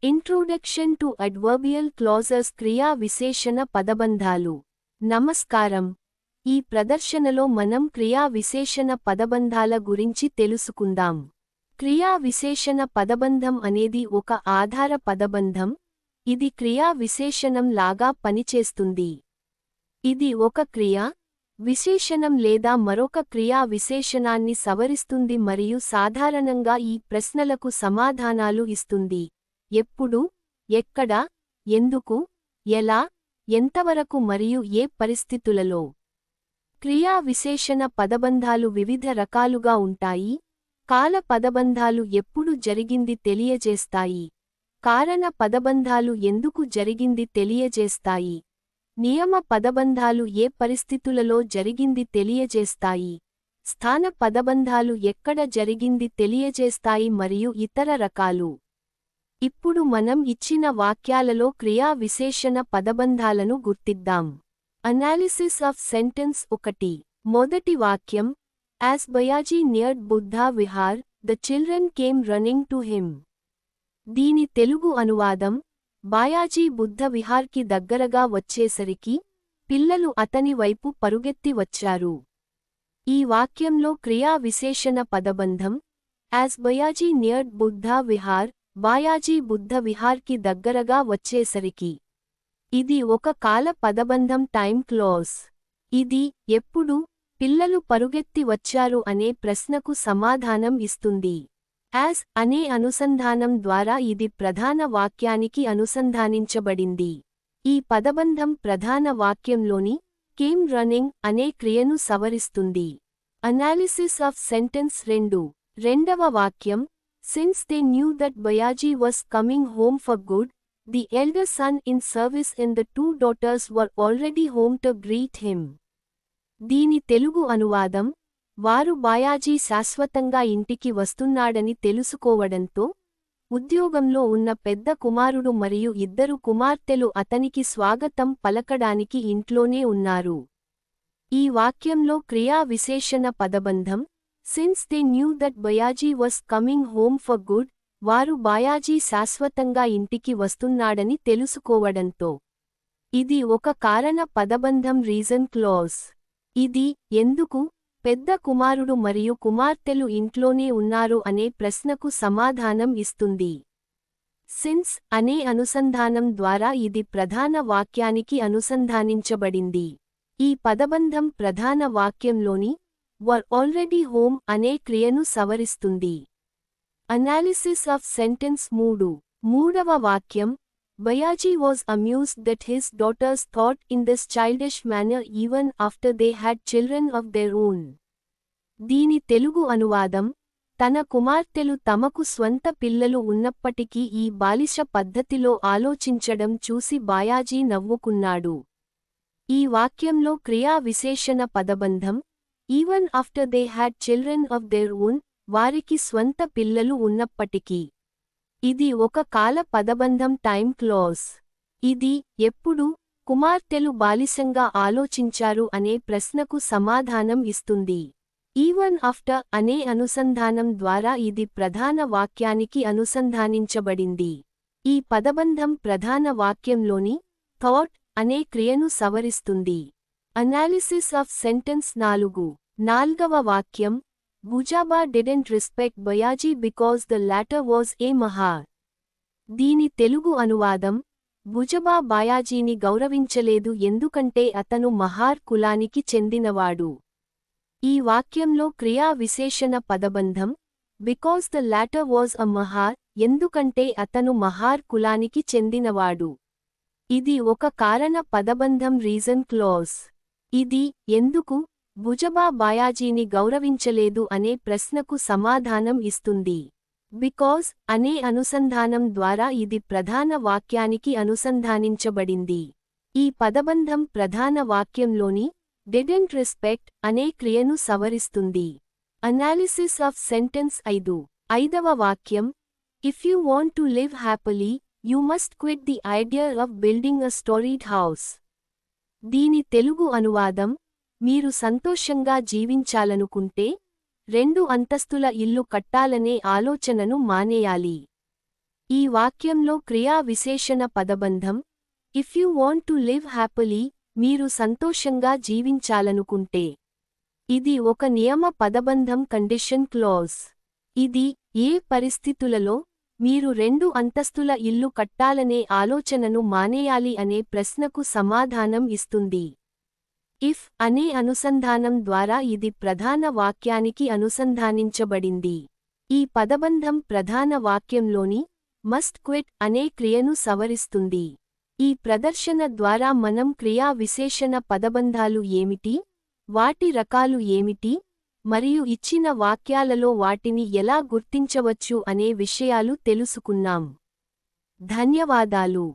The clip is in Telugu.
ఇంట్రొడక్షన్ టు అడ్వర్బియల్ క్లాజెస్ క్రియా విశేషణ పదబంధాలు. నమస్కారం. ఈ ప్రదర్శనలో మనం క్రియా విశేషణ పదబంధాల గురించి తెలుసుకుందాం. క్రియా విశేషణ పదబంధం అనేది ఒక ఆధార పదబంధం. ఇది క్రియా విశేషణం లాగా పనిచేస్తుంది. ఇది ఒక క్రియా విశేషణం లేదా మరొక క్రియా విశేషణాన్ని సవరిస్తుంది మరియు సాధారణంగా ఈ ప్రశ్నలకు సమాధానాలు ఇస్తుంది. ఎప్పుడు, ఎక్కడ, ఎందుకు, ఎలా, ఎంతవరకు మరియు ఏ పరిస్థితులలో. క్రియా విశేషణ పదబంధాలు వివిధ రకాలుగా ఉంటాయి. కాల పదబంధాలు ఎప్పుడు జరిగింది తెలియజేస్తాయి. కారణ పదబంధాలు ఎందుకు జరిగింది తెలియజేస్తాయి. నియమ పదబంధాలు ఏ పరిస్థితులలో జరిగింది తెలియజేస్తాయి. స్థాన పదబంధాలు ఎక్కడ జరిగింది తెలియజేస్తాయి మరియు ఇతర రకాలు. ఇప్పుడు మనం ఇచ్చిన వాక్యాలలో క్రియా విశేషణ పదబంధాలను గుర్తిద్దాం. Analysis of sentence 1. మొదటి వాక్యం, as Bayaji neared Buddha Vihar, the children came running to him. దీని తెలుగు అనువాదం, బాయాజీ బుద్ధ విహార్కి దగ్గరగా వచ్చేసరికి పిల్లలు అతని వైపు పరుగెత్తి వచ్చారు. ఈ వాక్యంలో క్రియా విశేషణ పదబంధం, యాజ్ బయాజీ నియర్డ్ బుద్ధా విహార్, బాయాజీ బుద్ధ విహార్కి దగ్గరగా వచ్చేసరికి. ఇది ఒక కాల పదబంధం టైమ్ క్లాజ్. ఇది ఎప్పుడు, పిల్లలు పరుగెత్తి వచ్చారు అనే ప్రశ్నకు సమాధానం ఇస్తుంది. యాజ్ అనే అనుసంధానం ద్వారా ఇది ప్రధాన వాక్యానికి అనుసంధానించబడింది. ఈ పదబంధం ప్రధాన వాక్యంలోని కేమ్ రన్నింగ్ అనే క్రియను సవరిస్తుంది. Analysis of sentence 2. రెండవ వాక్యం, since they knew that Bayaji was coming home for good, the elder son in service and the 2 daughters were already home to greet him. దీని తెలుగు అనువాదం, వారు బాయాజీ శాశ్వతంగా ఇంటికి వస్తున్నాడని తెలుసుకోవడంతో, ఉద్యోగంలో ఉన్న పెద్ద కుమారుడు మరియు 2 కుమార్తెలు అతనికి స్వాగతం పలకడానికి ఇంట్లోనే ఉన్నారు. ఈ వాక్యంలో క్రియా విశేషణ పదబంధం, since they knew that Bayaji was coming home for good, వారు బాయాజీ శాశ్వతంగా ఇంటికి వస్తున్నాడని తెలుసుకోవడంతో. ఇది ఒక కారణ పదబంధం రీజన్ క్లాజ్. ఇది ఎందుకు, పెద్ద కుమారుడు మరియు కుమార్తెలు ఇంట్లోనే ఉన్నారు అనే ప్రశ్నకు సమాధానం ఇస్తుంది. సిన్స్ అనే అనుసంధానం ద్వారా ఇది ప్రధాన వాక్యానికి అనుసంధానించబడింది. ఈ పదబంధం ప్రధాన వాక్యంలోని were already home అనే క్రియను సవరిస్తుంది. Analysis of sentence 3. మూడవ వాక్యం, Bayaji was amused that his daughters thought in this childish manner even after they had children of their own. దీని తెలుగు అనువాదం, తన కుమార్తెలు తమకు స్వంత పిల్లలు ఉన్నప్పటికీ ఈ బాలిష పద్ధతిలో ఆలోచించడం చూసి బాయాజీ నవ్వుకున్నాడు. ఈ వాక్యంలో క్రియా విశేషణ పదబంధం, even after they had children of their own, వారికి స్వంత పిల్లలు ఉన్నప్పటికీ. ఇది ఒక కాల పదబంధం టైమ్ క్లాజ్. ఇది ఎప్పుడు, కుమార్తెలు బాలిశంగా ఆలోచించారు అనే ప్రశ్నకు సమాధానం ఇస్తుంది. ఈవెన్ ఆఫ్టర్ అనే అనుసంధానం ద్వారా ఇది ప్రధాన వాక్యానికి అనుసంధానించబడింది. ఈ పదబంధం ప్రధాన వాక్యంలోని థాట్ అనే క్రియను సవరిస్తుంది. Analysis of sentence 4. నాల్గవ వాక్యం, బుజాబా didn't respect Bayaji because the latter was a mahar. దీని తెలుగు అనువాదం, బుజబా బాయాజీని గౌరవించలేదు ఎందుకంటే అతను మహార్ కులానికి చెందినవాడు. ఈ వాక్యంలో క్రియా విశేషణ పదబంధం, because the latter was a mahar, ఎందుకంటే అతను మహార్ కులానికి చెందినవాడు. ఇది ఒక కారణ పదబంధం రీజన్ క్లాజ్. ఇది ఎందుకు, బుజబా బాయాజీని గౌరవించలేదు అనే ప్రశ్నకు సమాధానం ఇస్తుంది. బికాజ్ అనే అనుసంధానం ద్వారా ఇది ప్రధాన వాక్యానికి అనుసంధానించబడింది. ఈ పదబంధం ప్రధాన వాక్యంలోని didn't respect అనే క్రియను సవరిస్తుంది. Analysis of sentence 5. ఐదవ వాక్యం, if you want to live happily, you must quit the idea of building a storied house. దీని తెలుగు అనువాదం, మీరు సంతోషంగా జీవించాలనుకుంటే 2 అంతస్తుల ఇల్లు కట్టాలనే ఆలోచనను మానేయాలి. ఈ వాక్యంలో క్రియా విశేషణ పదబంధం if you want to live happily మీరు సంతోషంగా జీవించాలనుకుంటే. ఇది ఒక నియమ పదబంధం కండిషన్ క్లాజ్. ఇది ఏ పరిస్థితులలో మీరు 2 అంతస్తుల ఇల్లు కట్టాలనే ఆలోచనను మానేయాలి అనే ప్రశ్నకు సమాధానం ఇస్తుంది. ఇఫ్ అనే అనుసంధానం ద్వారా ఇది ప్రధాన వాక్యానికి అనుసంధానించబడింది. ఈ పదబంధం ప్రధాన వాక్యంలోని మస్ట్ క్విట్ అనే క్రియను సవరిస్తుంది. ఈ ప్రదర్శన ద్వారా మనం క్రియా విశేషణ పదబంధాలు ఏమిటి, వాటి రకాలు ఏమిటి, మరియు ఇచ్చిన వాక్యాలలో వాటిని ఎలా గుర్తించవచ్చు అనే విషయాలు తెలుసుకున్నాం. ధన్యవాదాలు.